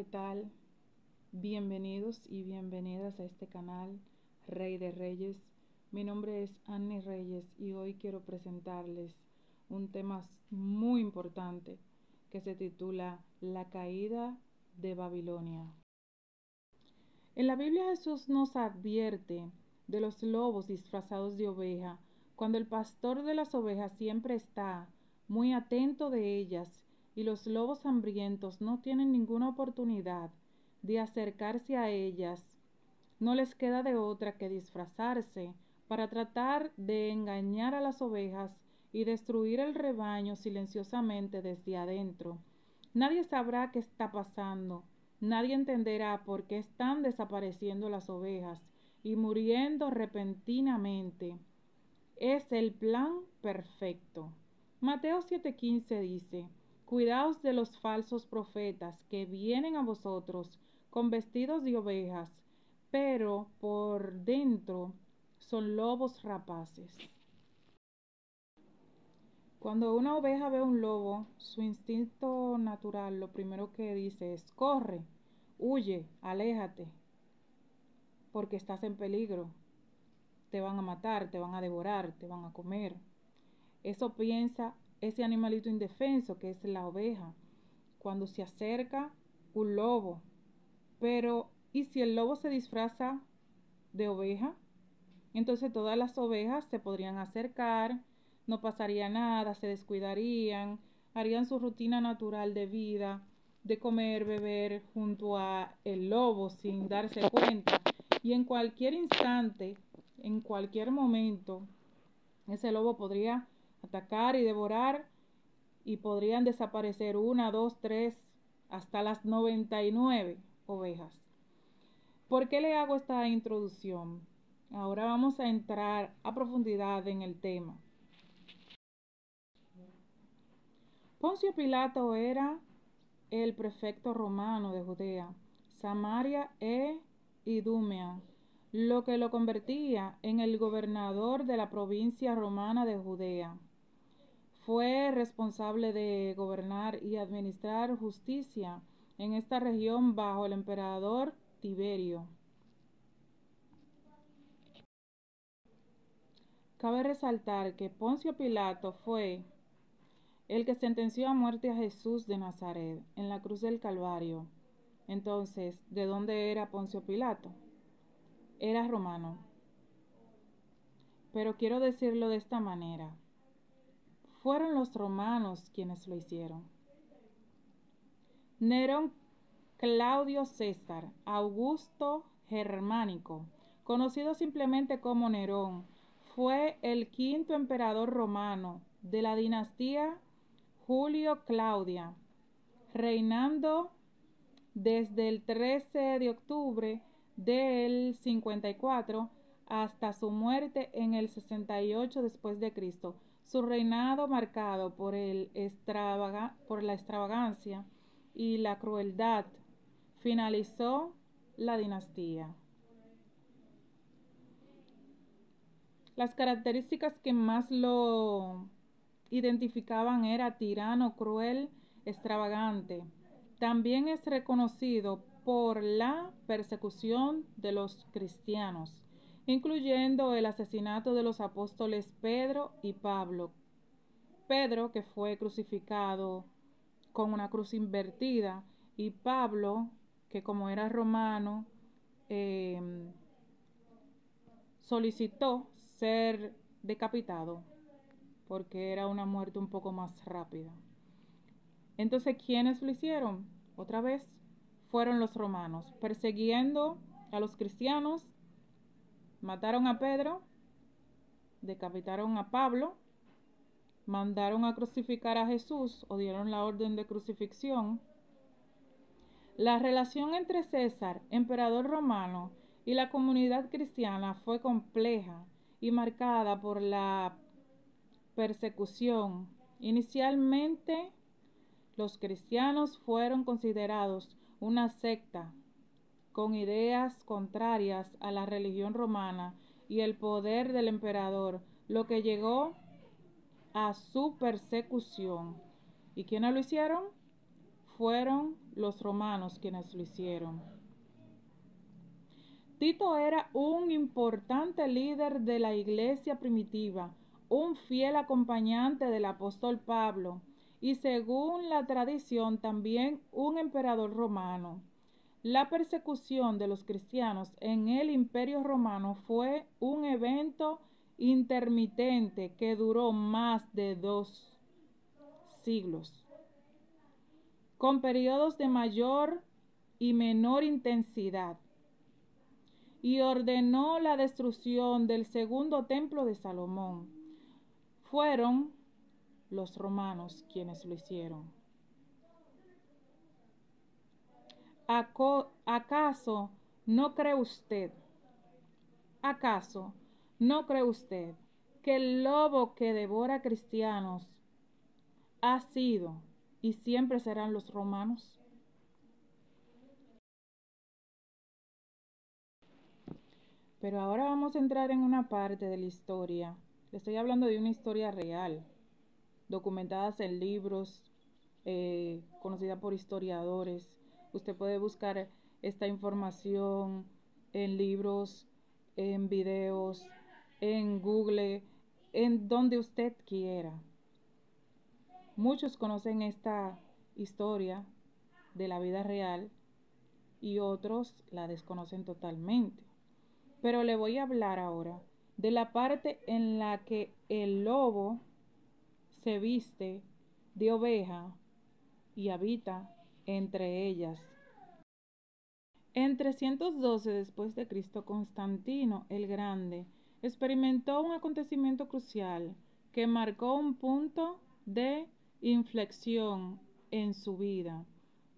tal? Bienvenidos y bienvenidas a este canal Rey de Reyes. Mi nombre es Annie Reyes y hoy quiero presentarles un tema muy importante que se titula La caída de Babilonia. En la Biblia Jesús nos advierte de los lobos disfrazados de oveja, cuando el pastor de las ovejas siempre está muy atento de ellas y los lobos hambrientos no tienen ninguna oportunidad de acercarse a ellas. No les queda de otra que disfrazarse para tratar de engañar a las ovejas y destruir el rebaño silenciosamente desde adentro. Nadie sabrá qué está pasando, nadie entenderá por qué están desapareciendo las ovejas y muriendo repentinamente. Es el plan perfecto. Mateo 7:15 dice: Cuidaos de los falsos profetas que vienen a vosotros con vestidos de ovejas, pero por dentro son lobos rapaces. Cuando una oveja ve un lobo, su instinto natural lo primero que dice es: corre, huye, aléjate, porque estás en peligro. Te van a matar, te van a devorar, te van a comer. Eso piensa ese animalito indefenso que es la oveja cuando se acerca un lobo. Pero ¿y si el lobo se disfraza de oveja? Entonces todas las ovejas se podrían acercar, no pasaría nada, se descuidarían, harían su rutina natural de vida, de comer, beber junto a el lobo sin darse cuenta. Y en cualquier instante, en cualquier momento, ese lobo podría atacar y devorar y podrían desaparecer 1, 2, 3, hasta las 99 ovejas. ¿Por qué le hago esta introducción? Ahora vamos a entrar a profundidad en el tema. Poncio Pilato era el prefecto romano de Judea, Samaria e Idumea, lo que lo convertía en el gobernador de la provincia romana de Judea. Fue responsable de gobernar y administrar justicia en esta región bajo el emperador Tiberio. Cabe resaltar que Poncio Pilato fue el que sentenció a muerte a Jesús de Nazaret en la cruz del Calvario. Entonces, ¿de dónde era Poncio Pilato? Era romano. Pero quiero decirlo de esta manera: fueron los romanos quienes lo hicieron. Nerón, Claudio César, Augusto Germánico, conocido simplemente como Nerón, fue el quinto emperador romano de la dinastía Julio-Claudia, reinando desde el 13 de octubre del 54 hasta su muerte en el 68 después de Cristo. Su reinado, marcado por la extravagancia y la crueldad, finalizó la dinastía. Las características que más lo identificaban era tirano, cruel, extravagante. También es reconocido por la persecución de los cristianos, incluyendo el asesinato de los apóstoles Pedro y Pablo. Pedro, que fue crucificado con una cruz invertida, y Pablo, que como era romano, solicitó ser decapitado porque era una muerte un poco más rápida. Entonces, ¿quiénes lo hicieron? Otra vez, fueron los romanos, persiguiendo a los cristianos. Mataron a Pedro, decapitaron a Pablo, mandaron a crucificar a Jesús o dieron la orden de crucifixión. La relación entre César, emperador romano, y la comunidad cristiana fue compleja y marcada por la persecución. Inicialmente, los cristianos fueron considerados una secta con ideas contrarias a la religión romana y el poder del emperador, lo que llegó a su persecución. ¿Y quiénes lo hicieron? Fueron los romanos quienes lo hicieron. Tito era un importante líder de la iglesia primitiva, un fiel acompañante del apóstol Pablo y, según la tradición, también un emperador romano. La persecución de los cristianos en el Imperio Romano fue un evento intermitente que duró más de 2 siglos, con periodos de mayor y menor intensidad, y ordenó la destrucción del segundo templo de Salomón. Fueron los romanos quienes lo hicieron. ¿Acaso no cree usted? ¿Acaso no cree usted que el lobo que devora cristianos ha sido y siempre serán los romanos? Pero ahora vamos a entrar en una parte de la historia. Le estoy hablando de una historia real, documentada en libros, conocida por historiadores. Usted puede buscar esta información en libros, en videos, en Google, en donde usted quiera. Muchos conocen esta historia de la vida real y otros la desconocen totalmente. Pero le voy a hablar ahora de la parte en la que el lobo se viste de oveja y habita entre ellas. En 312 después de Cristo, Constantino el Grande experimentó un acontecimiento crucial que marcó un punto de inflexión en su vida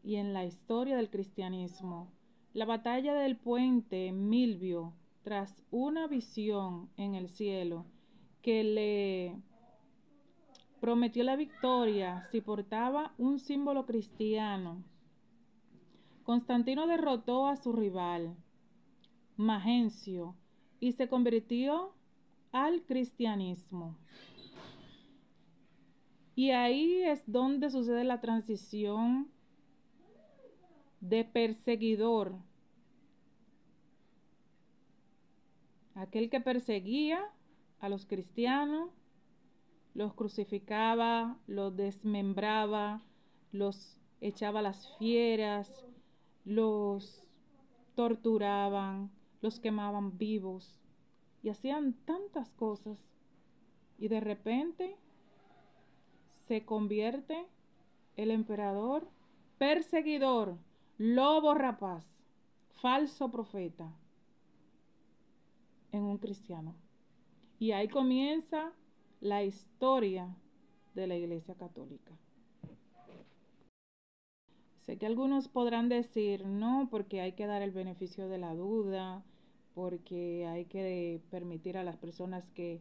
y en la historia del cristianismo. La batalla del puente Milvio, tras una visión en el cielo que le prometió la victoria si portaba un símbolo cristiano, Constantino derrotó a su rival, Magencio, y se convirtió al cristianismo. Y ahí es donde sucede la transición de perseguidor, aquel que perseguía a los cristianos, los crucificaba, los desmembraba, los echaba a las fieras, los torturaban, los quemaban vivos y hacían tantas cosas. Y de repente se convierte el emperador perseguidor, lobo rapaz, falso profeta, en un cristiano. Y ahí comienza la historia de la Iglesia Católica. Sé que algunos podrán decir no, porque hay que dar el beneficio de la duda, porque hay que permitir a las personas que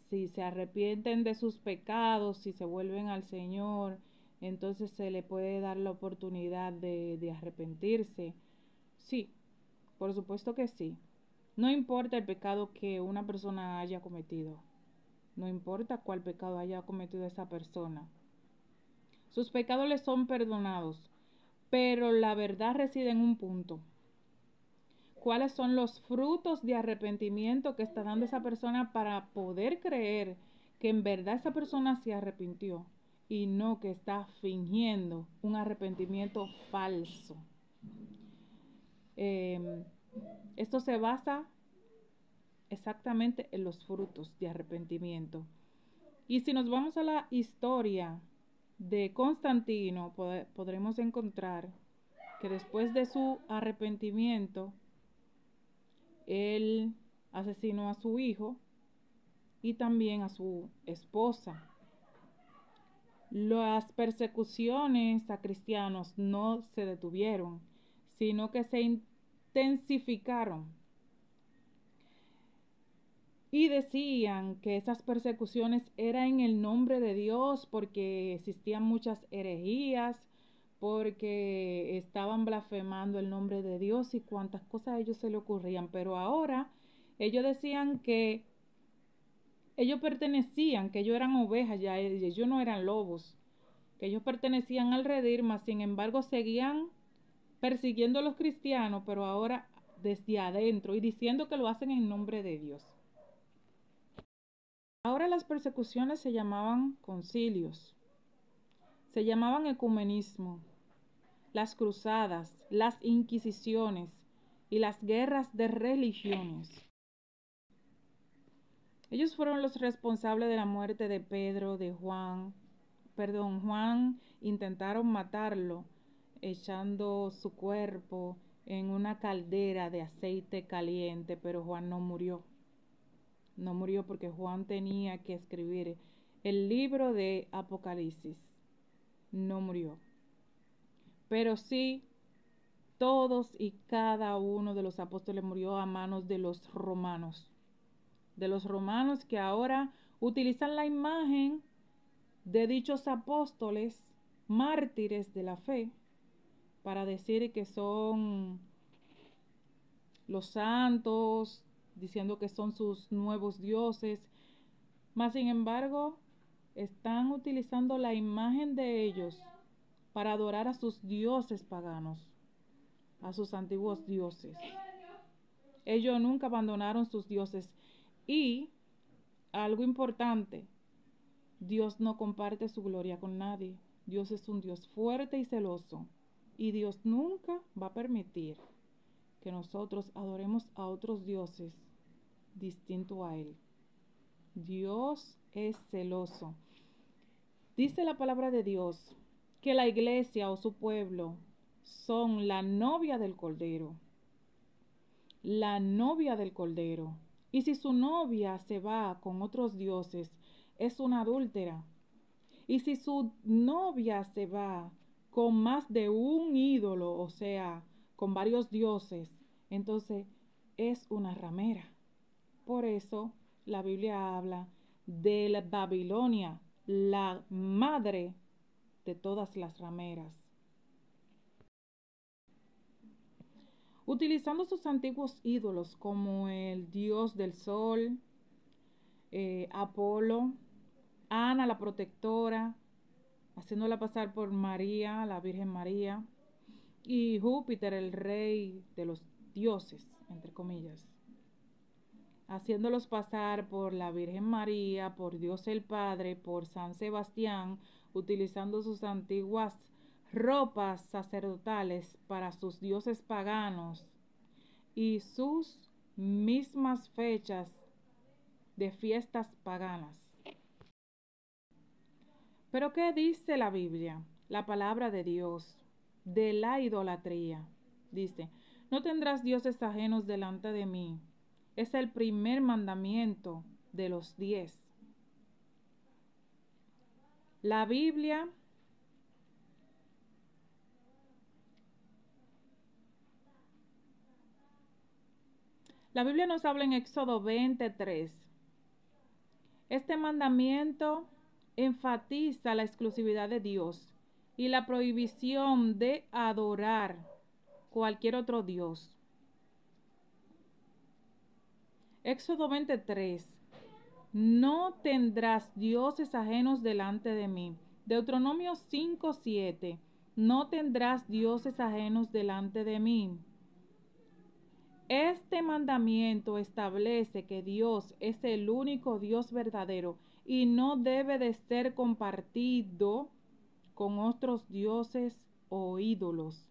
si se arrepienten de sus pecados, si se vuelven al Señor, entonces se le puede dar la oportunidad de arrepentirse. Sí, por supuesto que sí. No importa el pecado que una persona haya cometido. No importa cuál pecado haya cometido esa persona. Sus pecados le son perdonados. Pero la verdad reside en un punto. ¿Cuáles son los frutos de arrepentimiento que está dando esa persona para poder creer que en verdad esa persona se arrepintió y no que está fingiendo un arrepentimiento falso? Esto se basa exactamente en los frutos de arrepentimiento. Y si nos vamos a la historia de Constantino, podremos encontrar que después de su arrepentimiento, él asesinó a su hijo y también a su esposa. Las persecuciones a cristianos no se detuvieron, sino que se intensificaron. Y decían que esas persecuciones eran en el nombre de Dios porque existían muchas herejías, porque estaban blasfemando el nombre de Dios y cuantas cosas a ellos se le ocurrían. Pero ahora ellos decían que ellos pertenecían, que ellos eran ovejas, ya ellos no eran lobos, que ellos pertenecían al redil, mas sin embargo seguían persiguiendo a los cristianos, pero ahora desde adentro y diciendo que lo hacen en nombre de Dios. Ahora las persecuciones se llamaban concilios, se llamaban ecumenismo, las cruzadas, las inquisiciones y las guerras de religiones. Ellos fueron los responsables de la muerte de Pedro, de Juan. Juan intentaron matarlo echando su cuerpo en una caldera de aceite caliente, pero Juan no murió. No murió porque Juan tenía que escribir el libro de Apocalipsis. No murió. Pero sí, todos y cada uno de los apóstoles murió a manos de los romanos. De los romanos que ahora utilizan la imagen de dichos apóstoles, mártires de la fe, para decir que son los santos, diciendo que son sus nuevos dioses. Mas, sin embargo, están utilizando la imagen de ellos para adorar a sus dioses paganos, a sus antiguos dioses. Ellos nunca abandonaron sus dioses. Y algo importante, Dios no comparte su gloria con nadie. Dios es un Dios fuerte y celoso. Y Dios nunca va a permitir que nosotros adoremos a otros dioses distinto a Él. Dios es celoso. Dice la palabra de Dios que la iglesia o su pueblo son la novia del Cordero. La novia del Cordero. Y si su novia se va con otros dioses, es una adúltera. Y si su novia se va con más de un ídolo, o sea, con varios dioses, entonces es una ramera. Por eso la Biblia habla de la Babilonia, la madre de todas las rameras. Utilizando sus antiguos ídolos como el dios del sol, Apolo, Ana la protectora, haciéndola pasar por María, la Virgen María, y Júpiter, el rey de los dioses, entre comillas, haciéndolos pasar por la Virgen María, por Dios el Padre, por San Sebastián, utilizando sus antiguas ropas sacerdotales para sus dioses paganos y sus mismas fechas de fiestas paganas. Pero ¿qué dice la Biblia? La palabra de Dios, de la idolatría. Dice, no tendrás dioses ajenos delante de mí. Es el primer mandamiento de los 10. La Biblia nos habla en Éxodo 23. Este mandamiento enfatiza la exclusividad de Dios y la prohibición de adorar cualquier otro Dios. Éxodo 23. No tendrás dioses ajenos delante de mí. Deuteronomio 5:7. No tendrás dioses ajenos delante de mí. Este mandamiento establece que Dios es el único Dios verdadero y no debe de ser compartido con otros dioses o ídolos.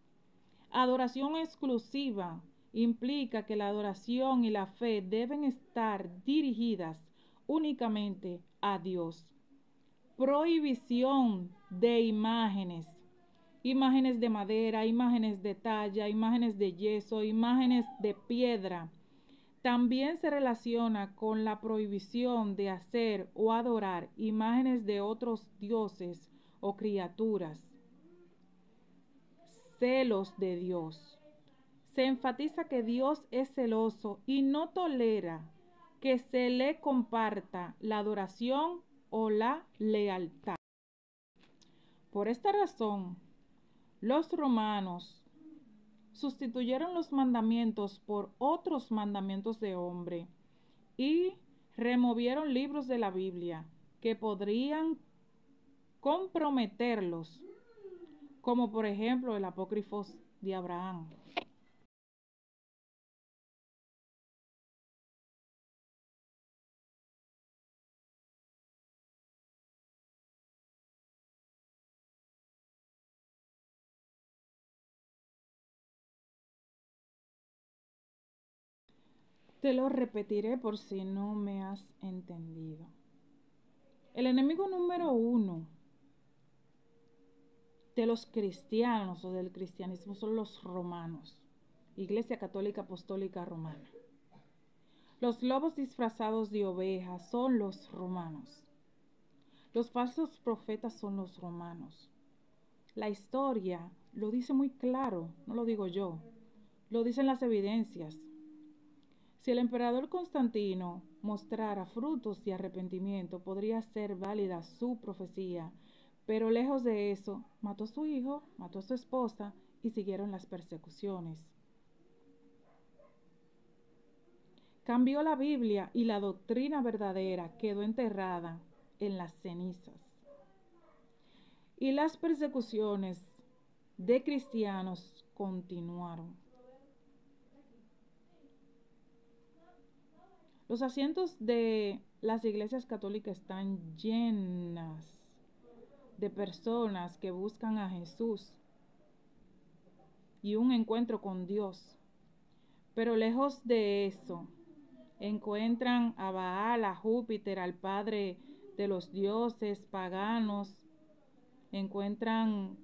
Adoración exclusiva implica que la adoración y la fe deben estar dirigidas únicamente a Dios. Prohibición de imágenes. Imágenes de madera, imágenes de talla, imágenes de yeso, imágenes de piedra. También se relaciona con la prohibición de hacer o adorar imágenes de otros dioses o criaturas. Celos de Dios. Se enfatiza que Dios es celoso y no tolera que se le comparta la adoración o la lealtad. Por esta razón, los romanos sustituyeron los mandamientos por otros mandamientos de hombre y removieron libros de la Biblia que podrían comprometerlos, como por ejemplo el Apócrifo de Abraham. Te lo repetiré por si no me has entendido. El enemigo número uno de los cristianos o del cristianismo son los romanos, Iglesia Católica Apostólica Romana. Los lobos disfrazados de ovejas son los romanos. Los falsos profetas son los romanos. La historia lo dice muy claro, no lo digo yo, lo dicen las evidencias. Si el emperador Constantino mostrara frutos de arrepentimiento, podría ser válida su profecía, pero lejos de eso, mató a su hijo, mató a su esposa y siguieron las persecuciones. Cambió la Biblia y la doctrina verdadera quedó enterrada en las cenizas. Y las persecuciones de cristianos continuaron. Los asientos de las iglesias católicas están llenas de personas que buscan a Jesús y un encuentro con Dios. Pero lejos de eso, encuentran a Baal, a Júpiter, al padre de los dioses paganos, encuentran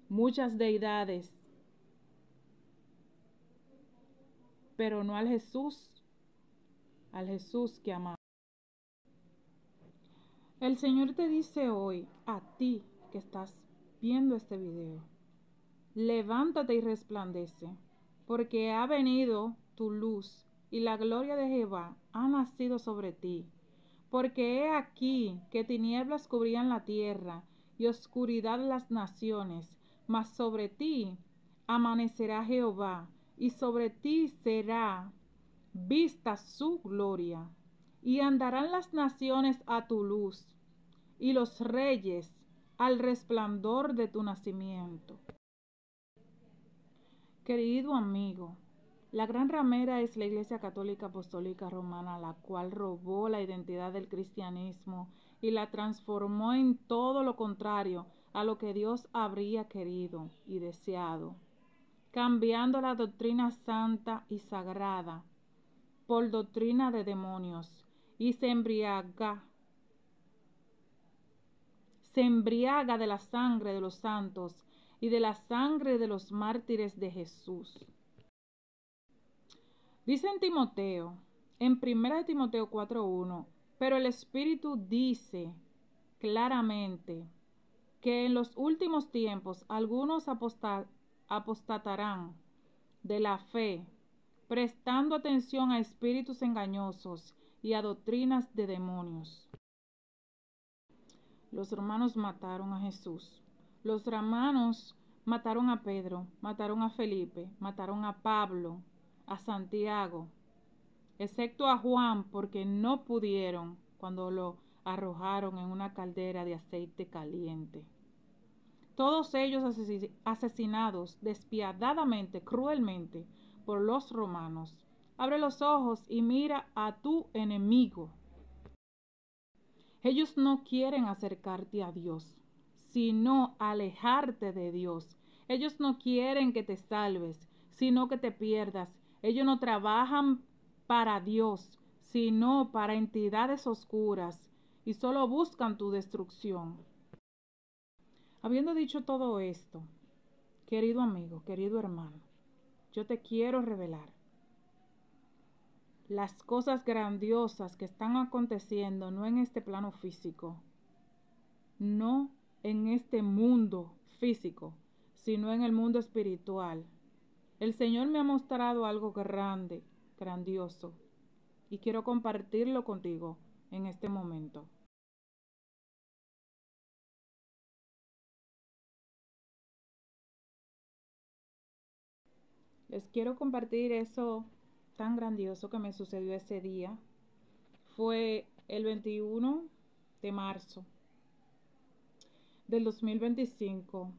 muchas deidades, pero no al Jesús que amamos. El Señor te dice hoy, a ti que estás viendo este video, levántate y resplandece, porque ha venido tu luz y la gloria de Jehová ha nacido sobre ti. Porque he aquí que tinieblas cubrían la tierra y oscuridad las naciones, mas sobre ti amanecerá Jehová y sobre ti será vista su gloria. Y andarán las naciones a tu luz y los reyes al resplandor de tu nacimiento. Querido amigo, la gran ramera es la Iglesia Católica Apostólica Romana, la cual robó la identidad del cristianismo y la transformó en todo lo contrario a lo que Dios habría querido y deseado, cambiando la doctrina santa y sagrada por doctrina de demonios, y se embriaga de la sangre de los santos y de la sangre de los mártires de Jesús. Dice en Timoteo, en 1 Timoteo 4:1, pero el Espíritu dice claramente que en los últimos tiempos algunos apostatarán de la fe, prestando atención a espíritus engañosos y a doctrinas de demonios. Los romanos mataron a Jesús. Los romanos mataron a Pedro, mataron a Felipe, mataron a Pablo, a Santiago, excepto a Juan, porque no pudieron cuando lo arrojaron en una caldera de aceite caliente. Todos ellos asesinados despiadadamente, cruelmente, por los romanos. Abre los ojos y mira a tu enemigo. Ellos no quieren acercarte a Dios, sino alejarte de Dios. Ellos no quieren que te salves, sino que te pierdas. Ellos no trabajan para Dios, sino para entidades oscuras, y solo buscan tu destrucción. Habiendo dicho todo esto, querido amigo, querido hermano, yo te quiero revelar las cosas grandiosas que están aconteciendo, no en este plano físico, no en este mundo físico, sino en el mundo espiritual. El Señor me ha mostrado algo grande, grandioso, y quiero compartirlo contigo en este momento. Les quiero compartir eso tan grandioso que me sucedió ese día. Fue el 21 de marzo del 2025.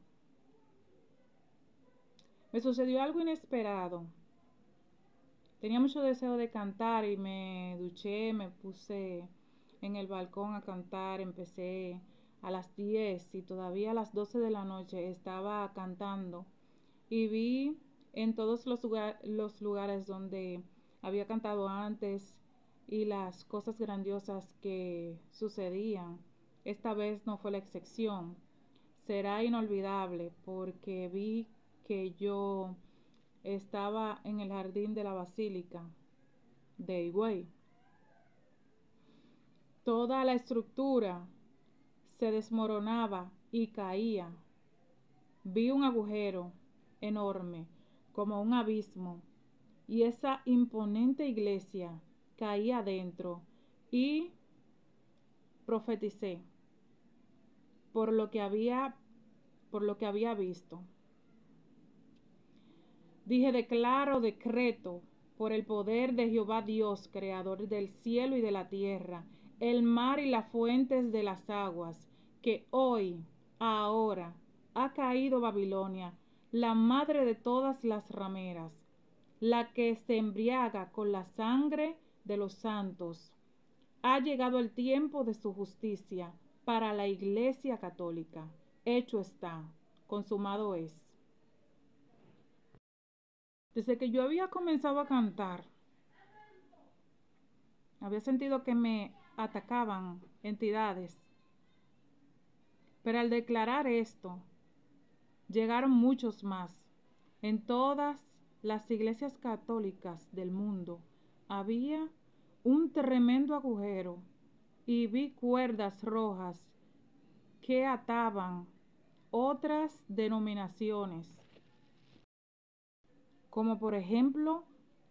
Me sucedió algo inesperado. Tenía mucho deseo de cantar y me duché, me puse en el balcón a cantar. Empecé a las 10 y todavía a las 12 de la noche estaba cantando y vi en todos los lugares donde había cantado antes y las cosas grandiosas que sucedían. Esta vez no fue la excepción. Será inolvidable porque vi que yo estaba en el jardín de la Basílica de Higüey. Toda la estructura se desmoronaba y caía. Vi un agujero enorme, como un abismo, y esa imponente iglesia caía adentro y profeticé por lo que había visto. Dije, declaro, decreto, por el poder de Jehová Dios, creador del cielo y de la tierra, el mar y las fuentes de las aguas, que hoy, ahora, ha caído Babilonia, la madre de todas las rameras, la que se embriaga con la sangre de los santos. Ha llegado el tiempo de su justicia para la Iglesia católica. Hecho está, consumado es. Desde que yo había comenzado a cantar, había sentido que me atacaban entidades. Pero al declarar esto, llegaron muchos más. En todas las iglesias católicas del mundo había un tremendo agujero y vi cuerdas rojas que ataban otras denominaciones, como por ejemplo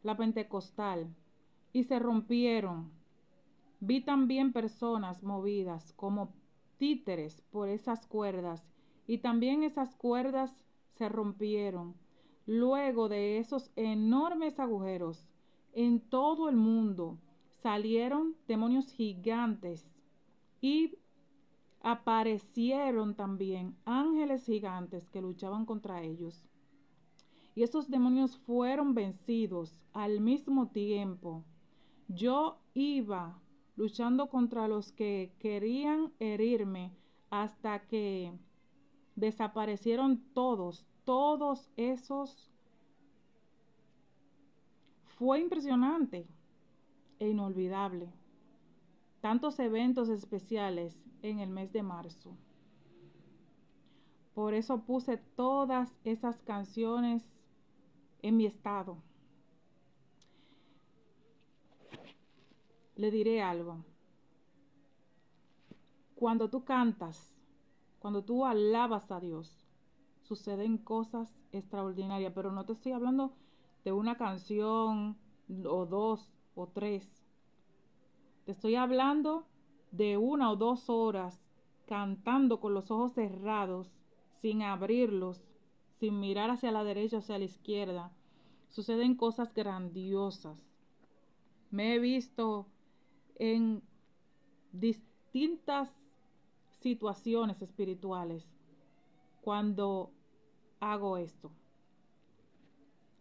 la pentecostal, y se rompieron. Vi también personas movidas como títeres por esas cuerdas, y también esas cuerdas se rompieron. Luego de esos enormes agujeros, en todo el mundo salieron demonios gigantes y aparecieron también ángeles gigantes que luchaban contra ellos. Y esos demonios fueron vencidos al mismo tiempo. Yo iba luchando contra los que querían herirme hasta que desaparecieron todos esos. Fue impresionante e inolvidable. Tantos eventos especiales en el mes de marzo. Por eso puse todas esas canciones en mi estado. Le diré algo. Cuando tú cantas, cuando tú alabas a Dios, suceden cosas extraordinarias, pero no te estoy hablando de una canción o dos o tres. Te estoy hablando de 1 o 2 horas cantando con los ojos cerrados, sin abrirlos, sin mirar hacia la derecha o hacia la izquierda. Suceden cosas grandiosas. Me he visto en distintas situaciones espirituales cuando hago esto.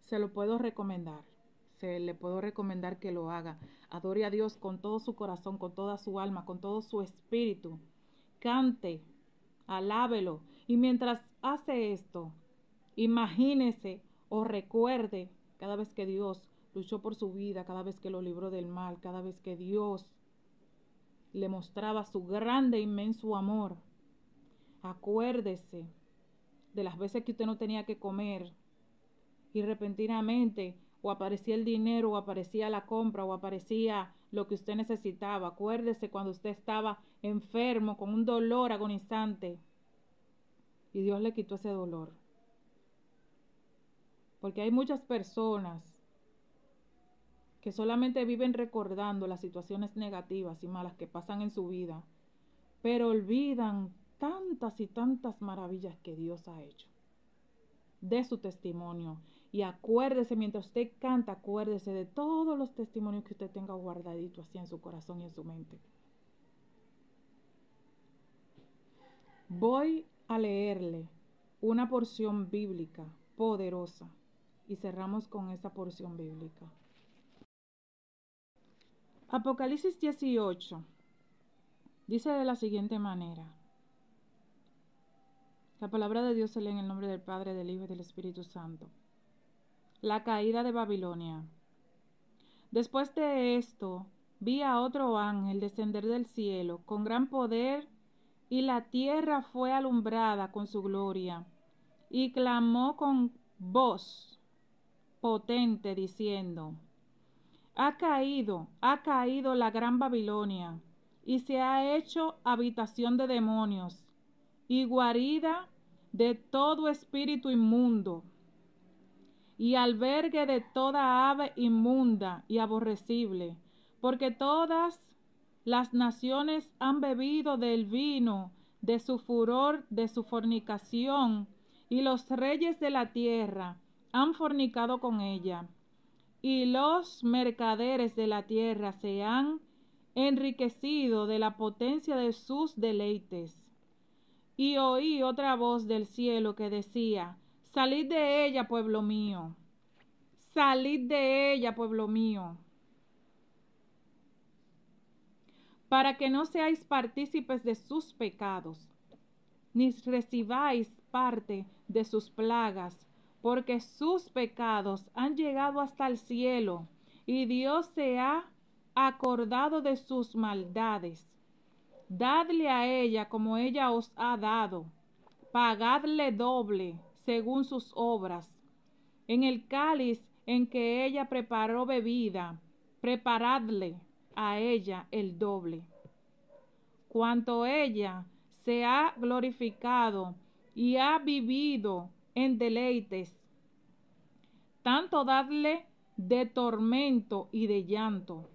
Se lo puedo recomendar. Se le puedo recomendar que lo haga. Adore a Dios con todo su corazón, con toda su alma, con todo su espíritu. Cante, alábelo. Y mientras hace esto, imagínese o recuerde cada vez que Dios luchó por su vida, cada vez que lo libró del mal, cada vez que Dios le mostraba su grande, inmenso amor. Acuérdese de las veces que usted no tenía que comer y repentinamente o aparecía el dinero o aparecía la compra o aparecía lo que usted necesitaba. Acuérdese cuando usted estaba enfermo con un dolor agonizante y Dios le quitó ese dolor. Porque hay muchas personas que solamente viven recordando las situaciones negativas y malas que pasan en su vida, pero olvidan tantas y tantas maravillas que Dios ha hecho. De su testimonio. Y acuérdese, mientras usted canta, acuérdese de todos los testimonios que usted tenga guardadito así en su corazón y en su mente. Voy a leerle una porción bíblica poderosa. Y cerramos con esta porción bíblica. Apocalipsis 18 dice de la siguiente manera. La palabra de Dios se lee en el nombre del Padre, del Hijo y del Espíritu Santo. La caída de Babilonia. Después de esto, vi a otro ángel descender del cielo con gran poder, y la tierra fue alumbrada con su gloria, y clamó con voz potente diciendo: ha caído la gran Babilonia, y se ha hecho habitación de demonios, y guarida de todo espíritu inmundo, y albergue de toda ave inmunda y aborrecible, porque todas las naciones han bebido del vino de su furor, de su fornicación, y los reyes de la tierra han fornicado con ella, y los mercaderes de la tierra se han enriquecido de la potencia de sus deleites. Y oí otra voz del cielo que decía: salid de ella, pueblo mío, salid de ella, pueblo mío, para que no seáis partícipes de sus pecados, ni recibáis parte de sus plagas, porque sus pecados han llegado hasta el cielo, y Dios se ha acordado de sus maldades. Dadle a ella como ella os ha dado, pagadle doble según sus obras. En el cáliz en que ella preparó bebida, preparadle a ella el doble. Cuanto ella se ha glorificado y ha vivido en deleites, tanto dadle de tormento y de llanto,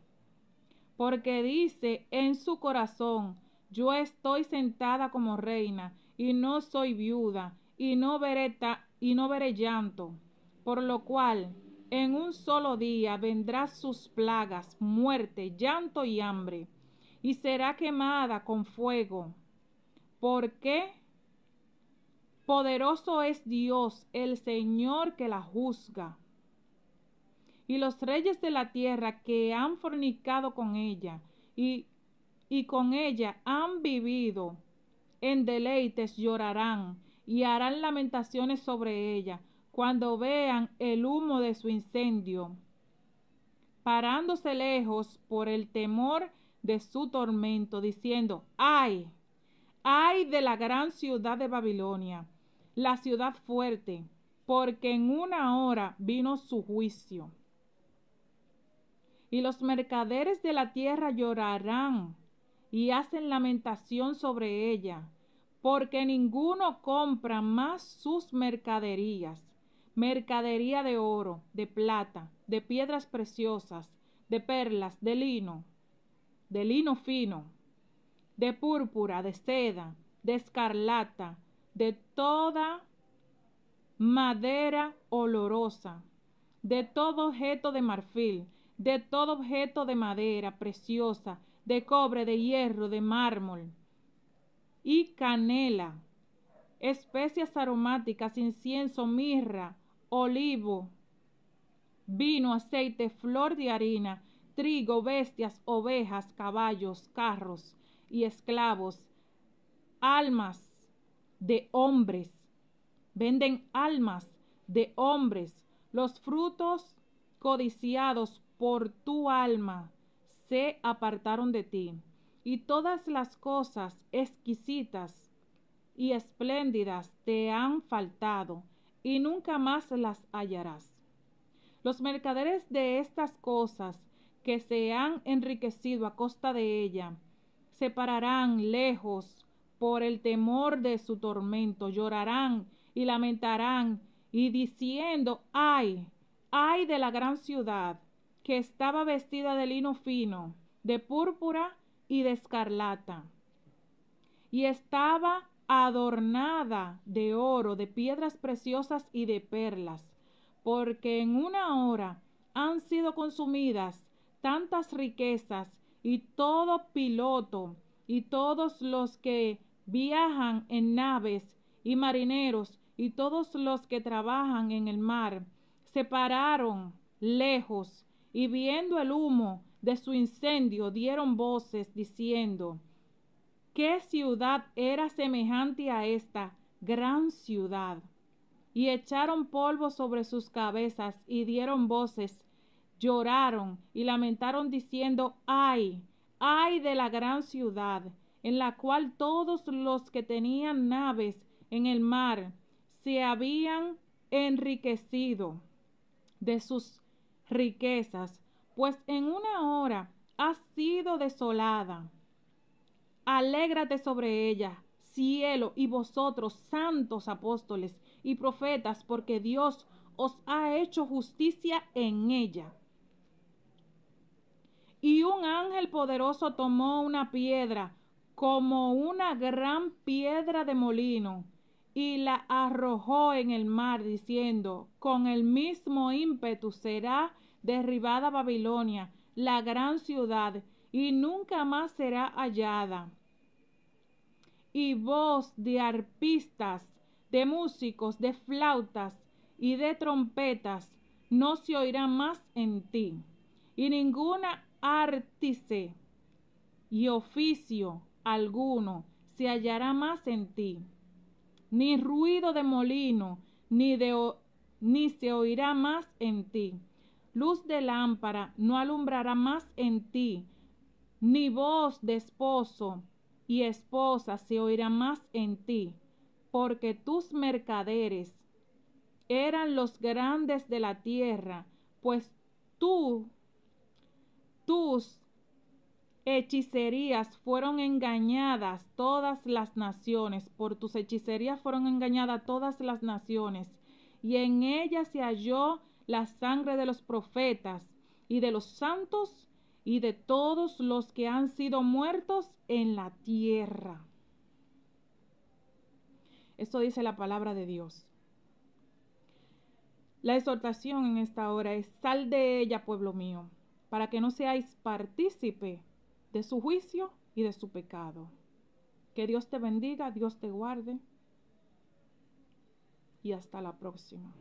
porque dice en su corazón: yo estoy sentada como reina, y no soy viuda, y no veré llanto, por lo cual en un solo día vendrán sus plagas, muerte, llanto y hambre, y será quemada con fuego. Porque poderoso es Dios, el Señor, que la juzga. Y los reyes de la tierra que han fornicado con ella y con ella han vivido en deleites llorarán y harán lamentaciones sobre ella cuando vean el humo de su incendio, parándose lejos por el temor de su tormento, diciendo: ¡ay! ¡Ay de la gran ciudad de Babilonia, la ciudad fuerte! Porque en una hora vino su juicio. Y los mercaderes de la tierra llorarán y hacen lamentación sobre ella, porque ninguno compra más sus mercaderías, mercadería de oro, de plata, de piedras preciosas, de perlas, de lino fino, de púrpura, de seda, de escarlata, de toda madera olorosa, de todo objeto de marfil, de todo objeto de madera preciosa, de cobre, de hierro, de mármol y canela, especias aromáticas, incienso, mirra, olivo, vino, aceite, flor de harina, trigo, bestias, ovejas, caballos, carros y esclavos, almas de hombres. Venden almas de hombres. Los frutos codiciados por tu alma se apartaron de ti, y todas las cosas exquisitas y espléndidas te han faltado, y nunca más las hallarás. Los mercaderes de estas cosas que se han enriquecido a costa de ella se pararán lejos por el temor de su tormento, llorarán y lamentarán y diciendo: ¡ay! ¡Ay de la gran ciudad, que estaba vestida de lino fino, de púrpura y de escarlata, y estaba adornada de oro, de piedras preciosas y de perlas! Porque en una hora han sido consumidas tantas riquezas, y todo piloto y todos los que viajan en naves y marineros y todos los que trabajan en el mar se pararon lejos y viendo el humo de su incendio dieron voces diciendo: ¿qué ciudad era semejante a esta gran ciudad? Y echaron polvo sobre sus cabezas y dieron voces, lloraron y lamentaron diciendo: ay, ay de la gran ciudad, en la cual todos los que tenían naves en el mar se habían enriquecido de sus riquezas, pues en una hora ha sido desolada. Alégrate sobre ella, cielo, y vosotros, santos apóstoles y profetas, porque Dios os ha hecho justicia en ella. Y un ángel poderoso tomó una piedra, como una gran piedra de molino, y la arrojó en el mar, diciendo: con el mismo ímpetu será derribada Babilonia, la gran ciudad, y nunca más será hallada. Y voz de arpistas, de músicos, de flautas y de trompetas no se oirá más en ti, y ninguna ártice y oficio alguno se hallará más en ti, ni ruido de molino, ni se oirá más en ti. Luz de lámpara no alumbrará más en ti, ni voz de esposo y esposa se oirá más en ti, porque tus mercaderes eran los grandes de la tierra, pues tus hechicerías fueron engañadas todas las naciones, por tus hechicerías fueron engañadas todas las naciones, y en ellas se halló la sangre de los profetas y de los santos y de todos los que han sido muertos en la tierra. Eso dice la palabra de Dios. La exhortación en esta hora es: sal de ella, pueblo mío, para que no seáis partícipe de su juicio y de su pecado. Que Dios te bendiga, Dios te guarde y hasta la próxima.